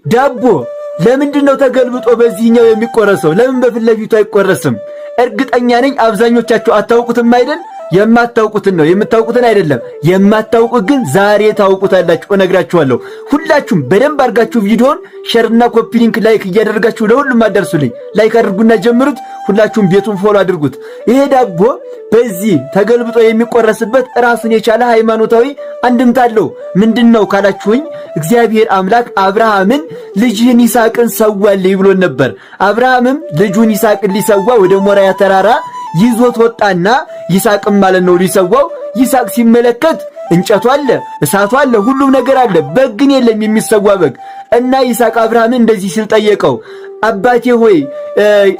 ዳቦ ለምንድነው ተገልብጦ በዚህኛው የሚቆረሰው? ለምን በፊት ለፊቱ አይቆረስም? እርግጠኛ ነኝ አብዛኞቻችሁ አታውቁትም አይደል? የማታውቁትን ነው፣ የምታውቁትን አይደለም። የማታውቁት ግን ዛሬ ታውቁታላችሁ፣ እነግራችኋለሁ። ሁላችሁም በደንብ አድርጋችሁ ቪዲዮን ሼርና ኮፒ ሊንክ ላይክ እያደረጋችሁ ለሁሉም አደርሱልኝ። ላይክ አድርጉና ጀምሩት። ሁላችሁም ቤቱን ፎሎ አድርጉት። ይሄ ዳቦ በዚህ ተገልብጦ የሚቆረስበት ራሱን የቻለ ሃይማኖታዊ አንድምታ አለው። ምንድነው ካላችሁኝ፣ እግዚአብሔር አምላክ አብርሃምን ልጅህን ይስሐቅን ሰዋልኝ ብሎን ነበር። አብርሃምም ልጁን ይስሐቅን ሊሰዋ ወደ ሞሪያ ተራራ ይዞት ወጣና ይስሐቅም ማለት ነው ሊሰዋው። ይስሐቅ ሲመለከት እንጨቱ አለ፣ እሳቱ አለ፣ ሁሉም ነገር አለ። በግ ግን የለም፣ የሚሰዋ በግ። እና ይስሐቅ አብርሃምን እንደዚህ ሲል ጠየቀው፣ አባቴ ሆይ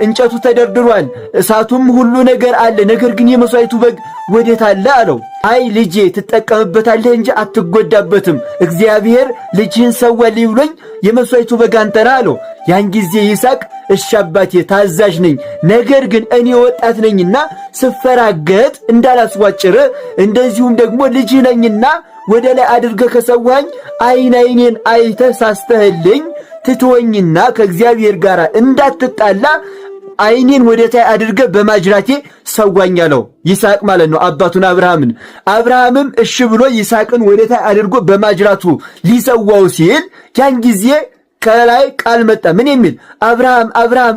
እንጨቱ ተደርድሯል፣ እሳቱም ሁሉ ነገር አለ፣ ነገር ግን የመስዋዕቱ በግ ወዴት አለ አለው። አይ ልጄ ትጠቀምበታለህ እንጂ አትጎዳበትም፣ እግዚአብሔር ልጅህን ሰዋልኝ ብሎኝ የመስዋዕቱ በግ አንተ ነህ አለው። ያን ጊዜ ይስሐቅ እሺ አባቴ ታዛዥ ነኝ፣ ነገር ግን እኔ ወጣት ነኝና ስፈራገጥ እንዳላስዋጭር፣ እንደዚሁም ደግሞ ልጅ ነኝና ወደ ላይ አድርገህ ከሰዋኝ አይኔን አይተህ ሳስተህልኝ ትተወኝና ከእግዚአብሔር ጋር እንዳትጣላ አይኔን ወደ ታይ አድርገህ በማጅራቴ ሰዋኝ አለው። ይስሐቅ ማለት ነው አባቱን አብርሃምን። አብርሃምም እሺ ብሎ ይስሐቅን ወደ ታይ አድርጎ በማጅራቱ ሊሰዋው ሲል ያን ጊዜ ከላይ ቃል መጣ። ምን የሚል? አብርሃም አብርሃም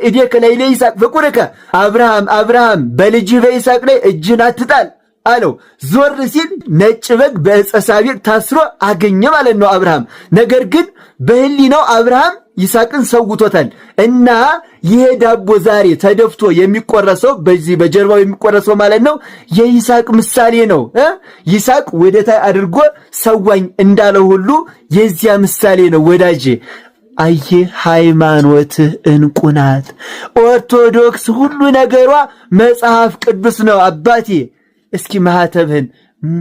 ኢትዴከ ላዕለ ይስሐቅ ፍቁርከ፣ አብርሃም አብርሃም በልጅህ በይስሐቅ ላይ እጅን አትጣል አለው። ዞር ሲል ነጭ በግ በዕፀ ሳቤቅ ታስሮ አገኘ ማለት ነው አብርሃም። ነገር ግን በህሊናው አብርሃም ይስሐቅን ሰውቶታል። እና ይሄ ዳቦ ዛሬ ተደፍቶ የሚቆረሰው በዚህ በጀርባው የሚቆረሰው ማለት ነው የይስሐቅ ምሳሌ ነው። ይስሐቅ ወደ ታይ አድርጎ ሰዋኝ እንዳለው ሁሉ የዚያ ምሳሌ ነው ወዳጄ። አየ ሃይማኖትህ እንቁ ናት። ኦርቶዶክስ ሁሉ ነገሯ መጽሐፍ ቅዱስ ነው አባቴ። እስኪ ማህተብህን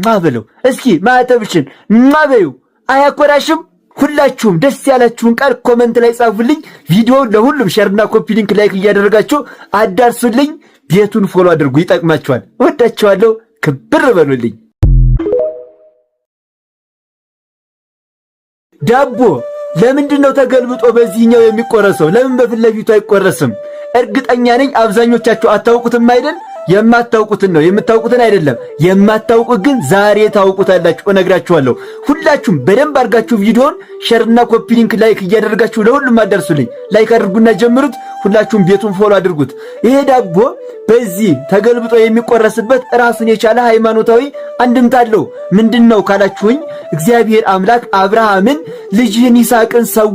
ማበለው፣ እስኪ ማህተብሽን ማበዩ። አያኮራሽም? ሁላችሁም ደስ ያላችሁን ቃል ኮመንት ላይ ጻፉልኝ። ቪዲዮውን ለሁሉም ሼርና ኮፒ ሊንክ ላይክ እያደረጋችሁ አዳርሱልኝ። ቤቱን ፎሎ አድርጉ፣ ይጠቅማችኋል። ወዳችኋለሁ። ክብር በሉልኝ። ዳቦ ለምንድነው ተገልብጦ በዚህኛው የሚቆረሰው? ለምን በፊት ለፊቱ አይቆረስም? እርግጠኛ ነኝ አብዛኞቻችሁ አታውቁትም አይደል? የማታውቁትን ነው፣ የምታውቁትን አይደለም። የማታውቁት ግን ዛሬ ታውቁታላችሁ፣ እነግራችኋለሁ። ሁላችሁም በደንብ አድርጋችሁ ቪዲዮን ሼርና ኮፒ ሊንክ ላይክ እያደረጋችሁ ለሁሉም አደርሱልኝ። ላይክ አድርጉና ጀምሩት። ሁላችሁም ቤቱን ፎሎ አድርጉት። ይሄ ዳቦ በዚህ ተገልብጦ የሚቆረስበት ራሱን የቻለ ሃይማኖታዊ አንድምታ አለው። ምንድነው ካላችሁኝ፣ እግዚአብሔር አምላክ አብርሃምን ልጅህን ይስሐቅን ሰው